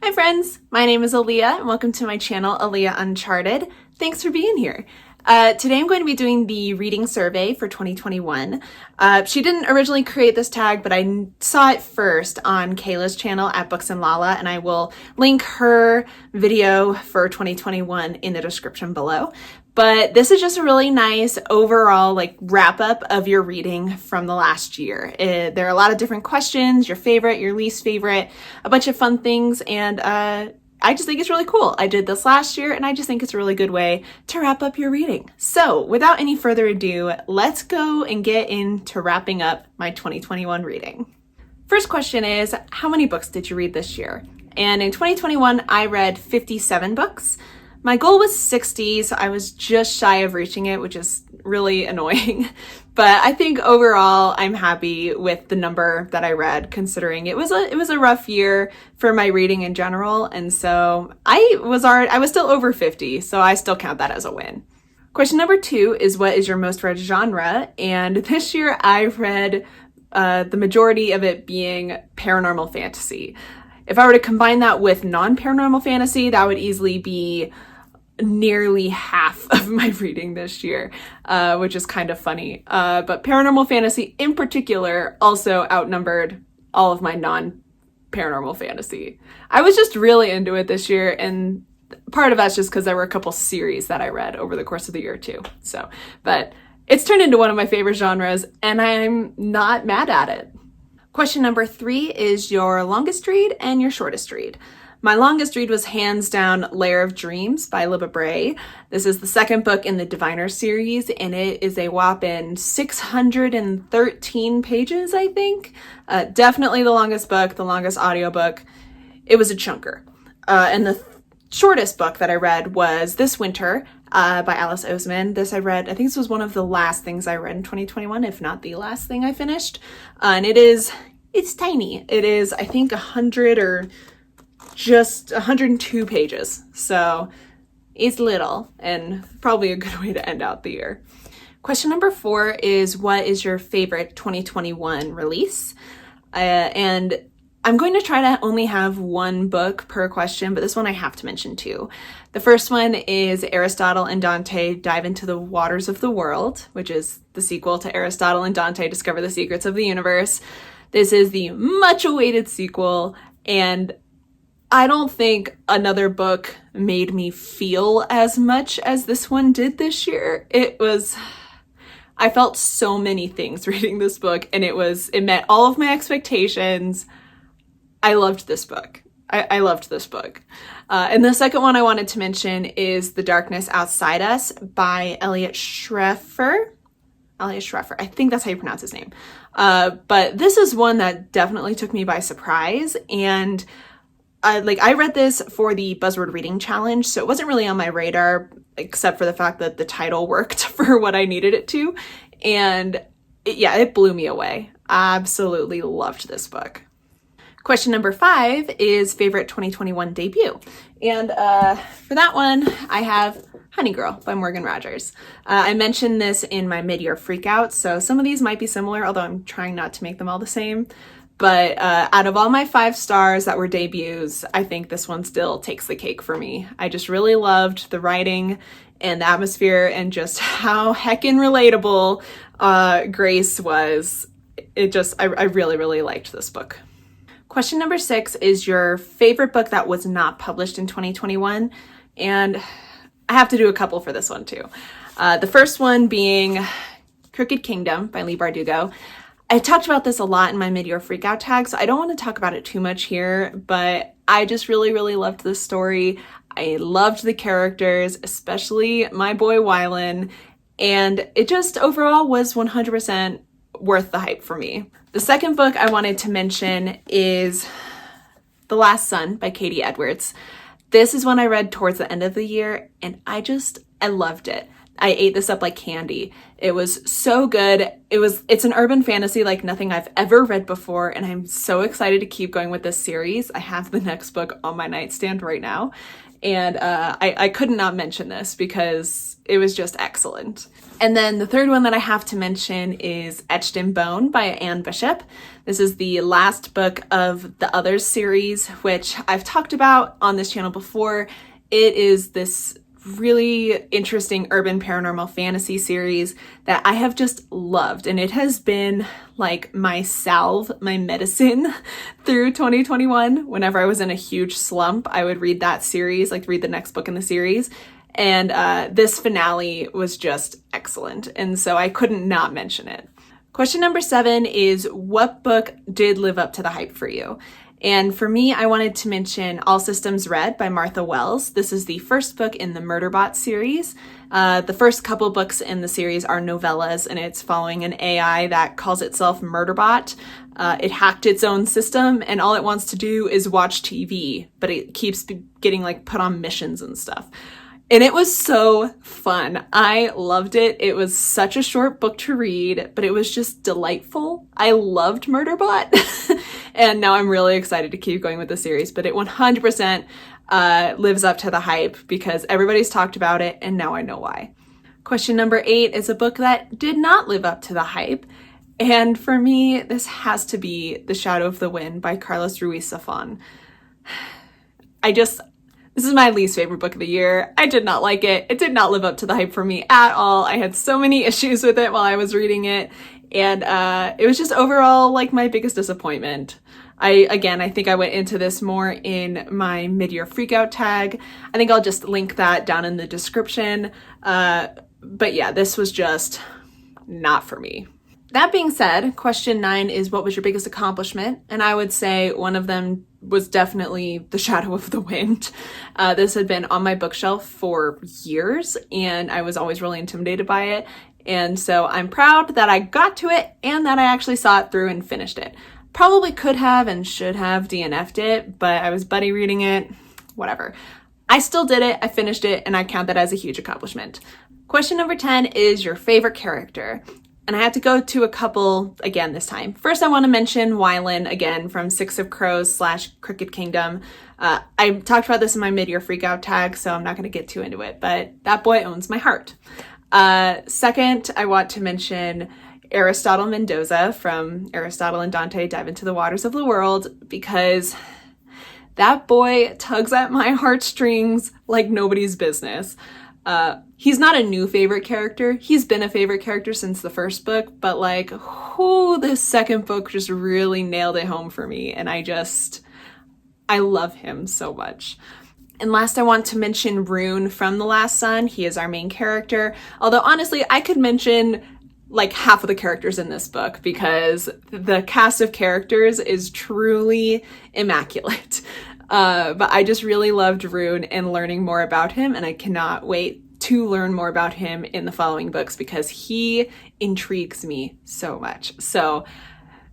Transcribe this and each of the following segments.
Hi friends, my name is Aaliyah and welcome to my channel, Aaliyah Uncharted. Thanks for being here. Today I'm going to be doing the reading survey for 2021. She didn't originally create this tag, but I saw it first on Kayla's channel at Books and Lala, and I will link her video for 2021 in the description below. But this is just a really nice overall wrap up of your reading from the last year. There are a lot of different questions, your favorite, your least favorite, a bunch of fun things, and I just think it's really cool. I did this last year and I just think it's a really good way to wrap up your reading. So without any further ado, let's go and get into wrapping up my 2021 reading. First question is, how many books did you read this year? And in 2021, I read 57 books. My goal was 60, so I was just shy of reaching it, which is really annoying. But I think overall, I'm happy with the number that I read, considering it was a rough year for my reading in general. And so I was still over 50, so I still count that as a win. Question number 2 is, what is your most read genre? And this year I read the majority of it being paranormal fantasy. If I were to combine that with non-paranormal fantasy, that would easily be nearly half of my reading this year, which is kind of funny. But paranormal fantasy in particular also outnumbered all of my non-paranormal fantasy. I was just really into it this year, and part of that's just because there were a couple series that I read over the course of the year too. But it's turned into one of my favorite genres, and I'm not mad at it. Question number 3 is your longest read and your shortest read. My longest read was hands down Lair of Dreams by Libba Bray. This is the second book in the Diviner series, and it is a whopping 613 pages, I think. Definitely the longest book, the longest audiobook. It was a chunker. And the shortest book that I read was This Winter by Alice Oseman. This I read, I think this was one of the last things I read in 2021, if not the last thing I finished. And it's tiny. It is, I think, 100 or just 102 pages. So it's little and probably a good way to end out the year. Question number 4 is, what is your favorite 2021 release? And I'm going to try to only have one book per question, but this one I have to mention too. The first one is Aristotle and Dante Dive into the Waters of the World, which is the sequel to Aristotle and Dante Discover the Secrets of the Universe. This is the much awaited sequel, and I don't think another book made me feel as much as this one did this year. I felt so many things reading this book, and it met all of my expectations. I loved this book. I loved this book. And the second one I wanted to mention is The Darkness Outside Us by Elliot Schreffer. I think that's how you pronounce his name. But this is one that definitely took me by surprise, and I read this for the Buzzword Reading Challenge, so it wasn't really on my radar, except for the fact that the title worked for what I needed it to. And it blew me away. Absolutely loved this book. Question number 5 is favorite 2021 debut. And for that one, I have Honey Girl by Morgan Rogers. I mentioned this in my mid-year freakout, so some of these might be similar, although I'm trying not to make them all the same. But out of all my 5 stars that were debuts, I think this one still takes the cake for me. I just really loved the writing and the atmosphere and just how heckin' relatable Grace was. I really, really liked this book. Question number 6 is your favorite book that was not published in 2021. And I have to do a couple for this one too. The first one being Crooked Kingdom by Leigh Bardugo. I talked about this a lot in my mid-year freakout tag, so I don't want to talk about it too much here, but I just really, really loved this story. I loved the characters, especially my boy Wylan, and it just overall was 100% worth the hype for me. The second book I wanted to mention is The Last Son by Katie Edwards. This is one I read towards the end of the year, and I loved it. I ate this up like candy. It was so good. It's an urban fantasy like nothing I've ever read before, and I'm so excited to keep going with this series. I have the next book on my nightstand right now, and I could not mention this because it was just excellent. And then the third one that I have to mention is Etched in Bone by Anne Bishop. This is the last book of the Others series, which I've talked about on this channel before. It is this really interesting urban paranormal fantasy series that I have just loved, and it has been like my salve, my medicine through 2021. Whenever I was in a huge slump, I would read that series, like read the next book in the series, and this finale was just excellent, and so I couldn't not mention it. Question number 7 is, what book did live up to the hype for you? And for me, I wanted to mention All Systems Red by Martha Wells. This is the first book in the Murderbot series. The first couple books in the series are novellas, and it's following an AI that calls itself Murderbot. It hacked its own system, and all it wants to do is watch TV, but it keeps getting like put on missions and stuff. And it was so fun. I loved it. It was such a short book to read, but it was just delightful. I loved Murderbot. And now I'm really excited to keep going with the series, but it 100% lives up to the hype because everybody's talked about it, and now I know why. Question number 8 is a book that did not live up to the hype. And for me, this has to be The Shadow of the Wind by Carlos Ruiz Zafón. This is my least favorite book of the year. I did not like it. It did not live up to the hype for me at all. I had so many issues with it while I was reading it. And it was just overall like my biggest disappointment. I think I went into this more in my mid-year freakout tag. I think I'll just link that down in the description. But yeah, this was just not for me. That being said, question 9 is, what was your biggest accomplishment? And I would say one of them was definitely The Shadow of the Wind. This had been on my bookshelf for years, and I was always really intimidated by it. And so I'm proud that I got to it and that I actually saw it through and finished it. Probably could have and should have DNF'd it, but I was buddy reading it, whatever. I still did it, I finished it, and I count that as a huge accomplishment. Question number 10 is your favorite character. And I have to go to a couple again this time. First, I want to mention Wylan again from Six of Crows / Crooked Kingdom. I talked about this in my mid-year freakout tag, so I'm not going to get too into it, but that boy owns my heart. Second, I want to mention Aristotle Mendoza from Aristotle and Dante Dive into the Waters of the World, because that boy tugs at my heartstrings like nobody's business. He's not a new favorite character. He's been a favorite character since the first book, but like, this second book just really nailed it home for me, and I love him so much. And last, I want to mention Rune from The Last Sun. He is our main character. Although honestly, I could mention like half of the characters in this book because the cast of characters is truly immaculate. But I just really loved Rune and learning more about him, and I cannot wait to learn more about him in the following books because he intrigues me so much. So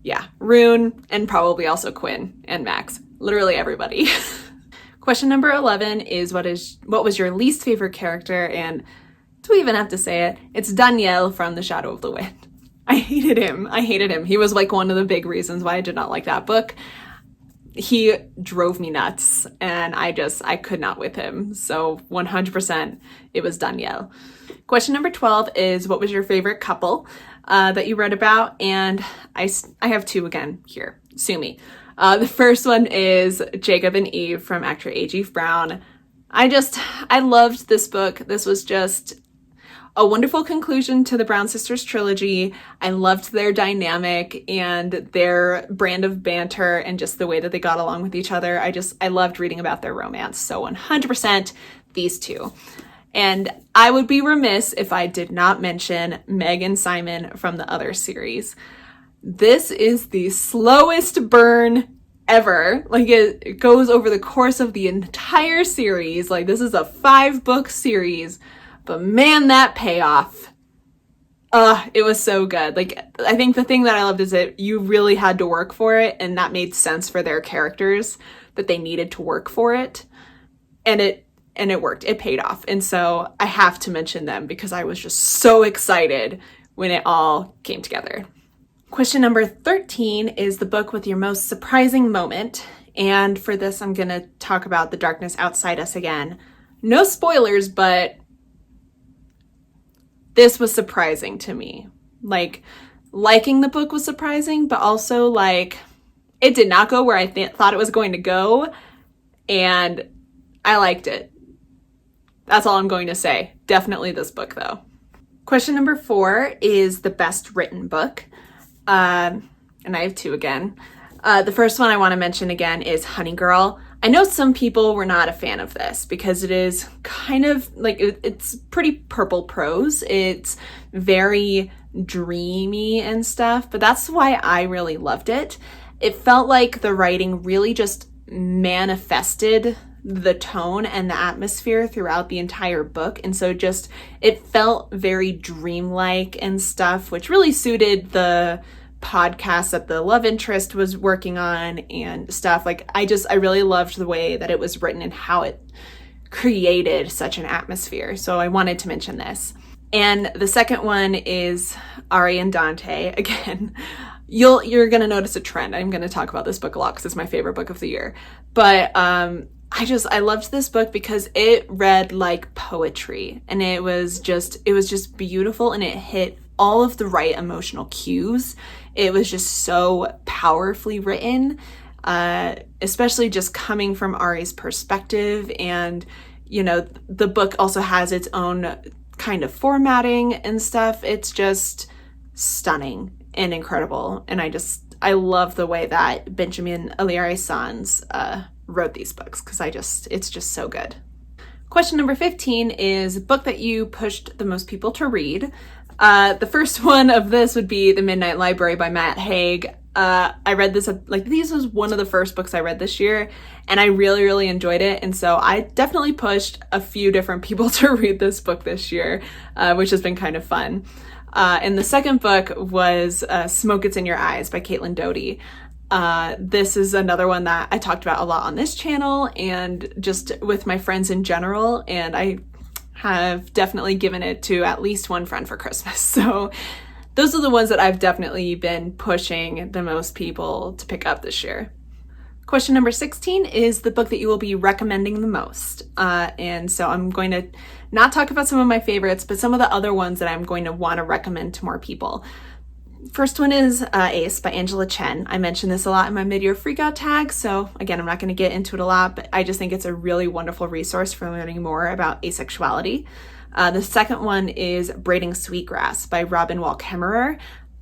yeah, Rune, and probably also Quinn and Max, literally everybody. Question number 11 is what was your least favorite character? And do we even have to say it? It's Daniel from The Shadow of the Wind. I hated him. He was like one of the big reasons why I did not like that book. He drove me nuts, and I could not with him. So 100% it was Danielle. Question number 12 is, what was your favorite couple that you read about? And I have two again here. Sue me. The first one is Jacob and Eve from actor A.G. Brown. I loved this book. This was just a wonderful conclusion to the Brown Sisters trilogy. I loved their dynamic and their brand of banter and just the way that they got along with each other. I loved reading about their romance. So 100% these two. And I would be remiss if I did not mention Meg and Simon from the Other series. This is the slowest burn ever. Like it goes over the course of the entire series. Like this is a 5-book series. But man, that payoff, it was so good. Like, I think the thing that I loved is that you really had to work for it, and that made sense for their characters, that they needed to work for it. And it and it worked. It paid off. And so I have to mention them because I was just so excited when it all came together. Question number 13 is the book with your most surprising moment. And for this, I'm going to talk about The Darkness Outside Us again. No spoilers, but this was surprising to me. Like, liking the book was surprising, but also like it did not go where I thought it was going to go, and I liked it. That's all I'm going to say. Definitely this book, though. Question number 4 is the best written book. And I have 2 again. The first one I want to mention again is Honey Girl. I know some people were not a fan of this because it is kind of like, it's pretty purple prose. It's very dreamy and stuff, but that's why I really loved it. It felt like the writing really just manifested the tone and the atmosphere throughout the entire book. And so just, it felt very dreamlike and stuff, which really suited the podcast that the love interest was working on and stuff. Like, I really loved the way that it was written and how it created such an atmosphere. So I wanted to mention this. And the second one is Ari and Dante. Again, you're going to notice a trend. I'm going to talk about this book a lot because it's my favorite book of the year. But I loved this book because it read like poetry, and it was just beautiful, and it hit all of the right emotional cues. It was just so powerfully written, especially just coming from Ari's perspective. And, you know, the book also has its own kind of formatting and stuff. It's just stunning and incredible. And I love the way that Benjamin Aliari-Sans wrote these books because it's just so good. Question number 15 is book that you pushed the most people to read. The first one of this would be The Midnight Library by Matt Haig. I read this, this was one of the first books I read this year, and I really, really enjoyed it. And so I definitely pushed a few different people to read this book this year, which has been kind of fun. And the second book was Smoke It's in Your Eyes by Caitlin Doughty. This is another one that I talked about a lot on this channel and just with my friends in general, and I have definitely given it to at least one friend for Christmas. So those are the ones that I've definitely been pushing the most people to pick up this year. Question number 16 is the book that you will be recommending the most. And so I'm going to not talk about some of my favorites, but some of the other ones that I'm going to want to recommend to more people. First one is Ace by Angela Chen. I mentioned this a lot in my mid-year freakout tag, so again, I'm not going to get into it a lot, but I just think it's a really wonderful resource for learning more about asexuality. The second one is Braiding Sweetgrass by Robin Wall Kimmerer.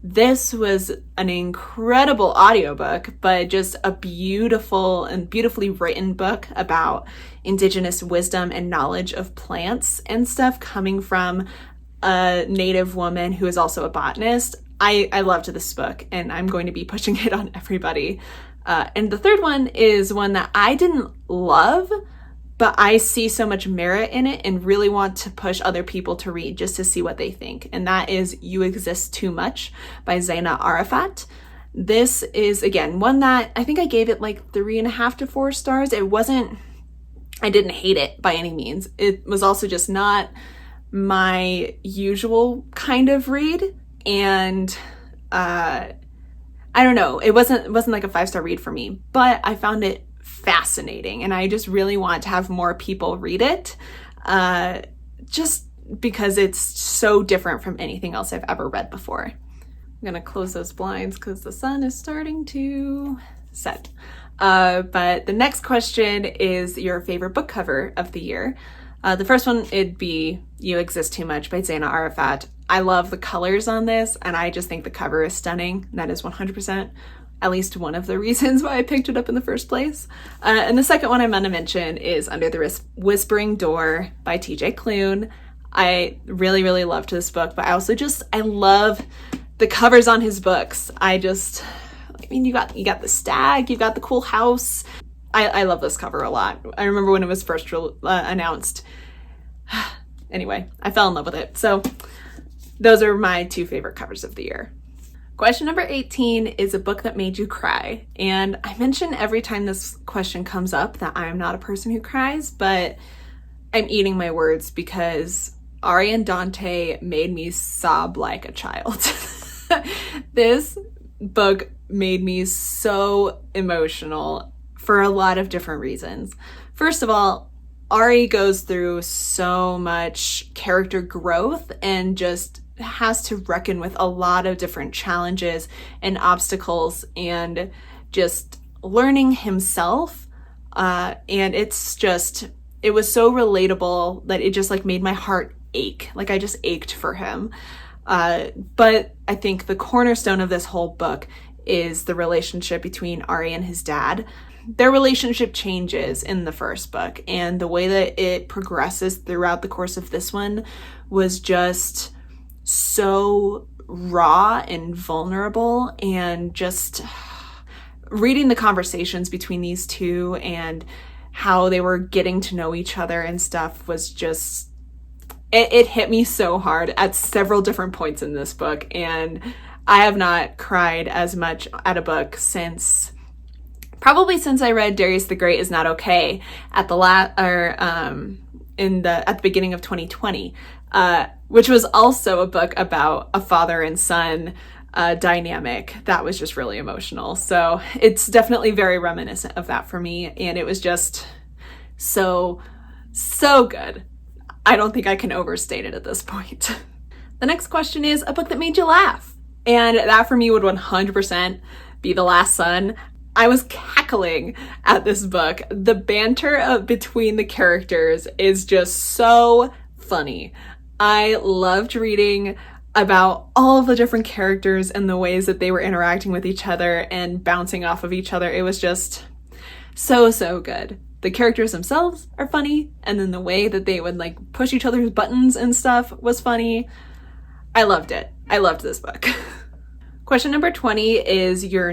This was an incredible audiobook, but just a beautiful and beautifully written book about indigenous wisdom and knowledge of plants and stuff coming from a Native woman who is also a botanist. I loved this book, and I'm going to be pushing it on everybody. And the third one is one that I didn't love, but I see so much merit in it and really want to push other people to read just to see what they think. And that is You Exist Too Much by Zaina Arafat. This is, again, one that I think I gave it like 3.5 to 4 stars. I didn't hate it by any means. It was also just not my usual kind of read. And I don't know, it wasn't like a 5-star read for me, but I found it fascinating, and I just really want to have more people read it, just because it's so different from anything else I've ever read before. I'm gonna close those blinds because the sun is starting to set. But the next question is your favorite book cover of the year. The first one, it'd be You Exist Too Much by Zaina Arafat. I love the colors on this, and I just think the cover is stunning. That is 100% at least one of the reasons why I picked it up in the first place. And the second one I'm going to mention is Under the Whispering Door by TJ Klune. I really, really loved this book, but I love the covers on his books. You got the stag, you got the cool house. I love this cover a lot. I remember when it was first announced. Anyway, I fell in love with it. So those are my 2 favorite covers of the year. Question number 18 is a book that made you cry. And I mention every time this question comes up that I'm not a person who cries, but I'm eating my words because Ari and Dante made me sob like a child. This book made me so emotional for a lot of different reasons. First of all, Ari goes through so much character growth and just has to reckon with a lot of different challenges and obstacles and just learning himself. And it was so relatable that it just like made my heart ache. Like I just ached for him. But I think the cornerstone of this whole book is the relationship between Ari and his dad. Their relationship changes in the first book, and the way that it progresses throughout the course of this one was just so raw and vulnerable, and just reading the conversations between these two and how they were getting to know each other and stuff was just, it hit me so hard at several different points in this book. And I have not cried as much at a book probably since I read Darius the Great is Not Okay at the beginning of 2020, which was also a book about a father and son dynamic that was just really emotional. So it's definitely very reminiscent of that for me, and it was just so good. I don't think I can overstate it at this point. The next question is a book that made you laugh, and that for me would 100% be The Last Son. I was cackling at this book. The banter between the characters is just so funny. I loved reading about all of the different characters and the ways that they were interacting with each other and bouncing off of each other. It was just so good. The characters themselves are funny, and then the way that they would like push each other's buttons and stuff was funny. I loved it. I loved this book. Question number 20 is your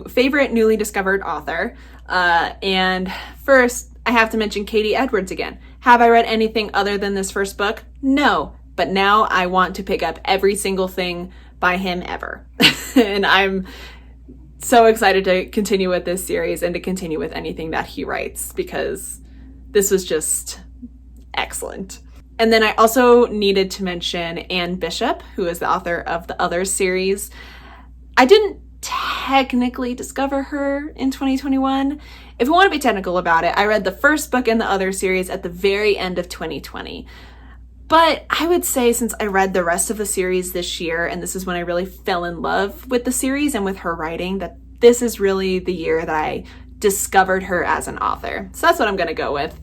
favorite newly discovered author. And first, I have to mention Katie Edwards again. Have I read anything other than this first book? No, but now I want to pick up every single thing by him ever. And I'm so excited to continue with this series and to continue with anything that he writes, because this was just excellent. And then I also needed to mention Anne Bishop, who is the author of the Other series. I didn't technically discover her in 2021. If I want to be technical about it, I read the first book in the Other series at the very end of 2020. But I would say since I read the rest of the series this year, and this is when I really fell in love with the series and with her writing, that this is really the year that I discovered her as an author. So that's what I'm going to go with,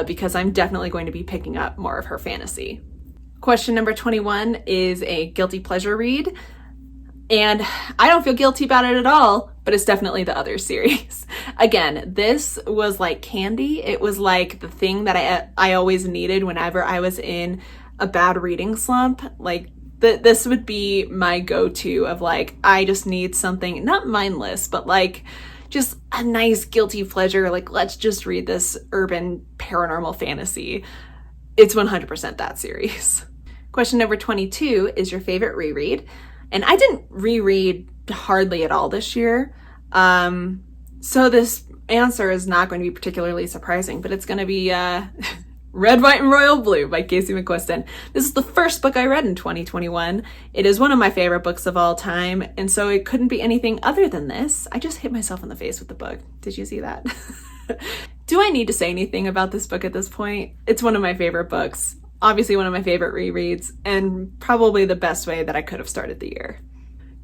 because I'm definitely going to be picking up more of her fantasy. Question number 21 is a guilty pleasure read. And I don't feel guilty about it at all, but it's definitely the Other series. Again, this was like candy. It was like the thing that I always needed whenever I was in a bad reading slump. Like this would be my go-to of like, I just need something, not mindless, but like just a nice guilty pleasure. Like, let's just read this urban paranormal fantasy. It's 100% that series. Question number 22 is your favorite reread. And I didn't reread hardly at all this year. So this answer is not going to be particularly surprising, but it's going to be Red, White, and Royal Blue by Casey McQuiston. This is the first book I read in 2021. It is one of my favorite books of all time, and so it couldn't be anything other than this. I just hit myself in the face with the book. Did you see that? Do I need to say anything about this book at this point? It's one of my favorite books. Obviously one of my favorite rereads, and probably the best way that I could have started the year.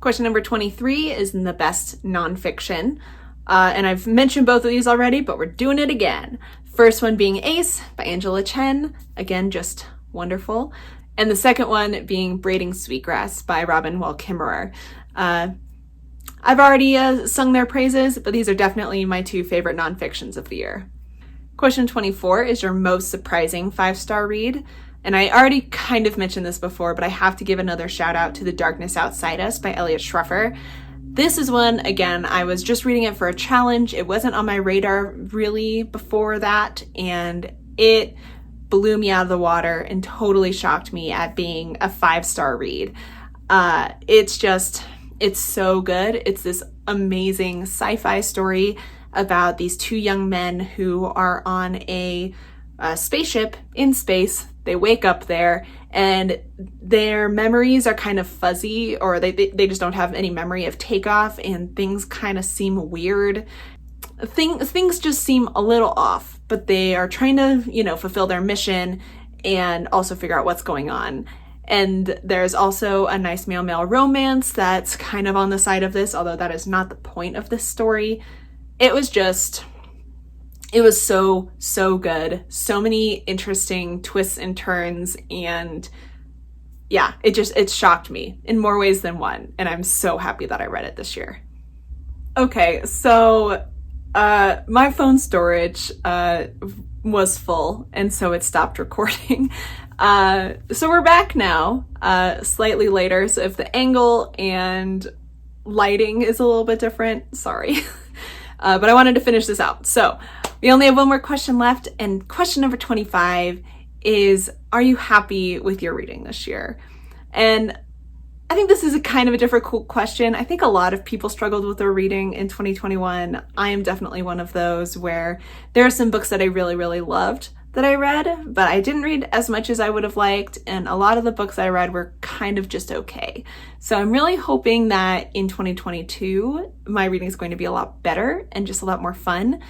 Question number 23 is in the best nonfiction. And I've mentioned both of these already, but we're doing it again. First one being Ace by Angela Chen. Again, just wonderful. And the second one being Braiding Sweetgrass by Robin Wall Kimmerer. I've already sung their praises, but these are definitely my two favorite nonfictions of the year. Question 24 is your most surprising 5-star read. And I already kind of mentioned this before, but I have to give another shout out to The Darkness Outside Us by Elliot Schruffer. This is one, again, I was just reading it for a challenge. It wasn't on my radar really before that, and it blew me out of the water and totally shocked me at being a 5-star read. It's so good. It's this amazing sci-fi story about these two young men who are on a spaceship in space. They wake up there and their memories are kind of fuzzy, or they just don't have any memory of takeoff, and things kind of seem weird. Things just seem a little off, but they are trying to, fulfill their mission and also figure out what's going on. And there's also a nice male-male romance that's kind of on the side of this, although that is not the point of this story. It was so good. So many interesting twists and turns, and yeah, it shocked me in more ways than one, and I'm so happy that I read it this year. Okay, so my phone storage was full, and so it stopped recording. So we're back now, slightly later, so if the angle and lighting is a little bit different, sorry. But I wanted to finish this out. So we only have one more question left, and question number 25 is, are you happy with your reading this year? And I think this is a kind of a difficult question. I think a lot of people struggled with their reading in 2021. I am definitely one of those where there are some books that I really, really loved that I read, but I didn't read as much as I would have liked, and a lot of the books I read were kind of just okay. So I'm really hoping that in 2022, my reading is going to be a lot better and just a lot more fun.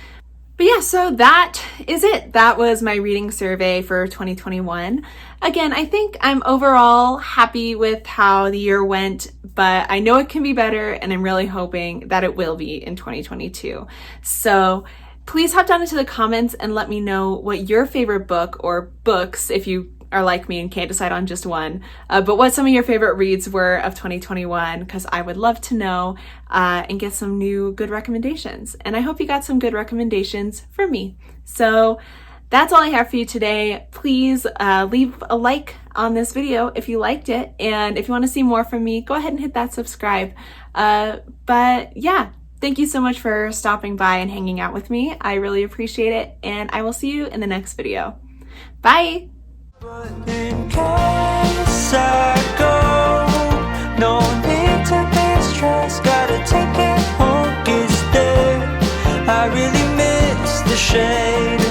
But yeah, so that is it. That was my reading survey for 2021. Again, I think I'm overall happy with how the year went, but I know it can be better, and I'm really hoping that it will be in 2022. So please hop down into the comments and let me know what your favorite book or books, if you are like me and can't decide on just one, but what some of your favorite reads were of 2021, because I would love to know and get some new good recommendations. And I hope you got some good recommendations from me. So that's all I have for you today. Please leave a like on this video if you liked it. And if you want to see more from me, go ahead and hit that subscribe. But yeah, thank you so much for stopping by and hanging out with me. I really appreciate it. And I will see you in the next video. Bye. But in case I go, no need to be stressed. Gotta take it home, it's there. I really miss the shade.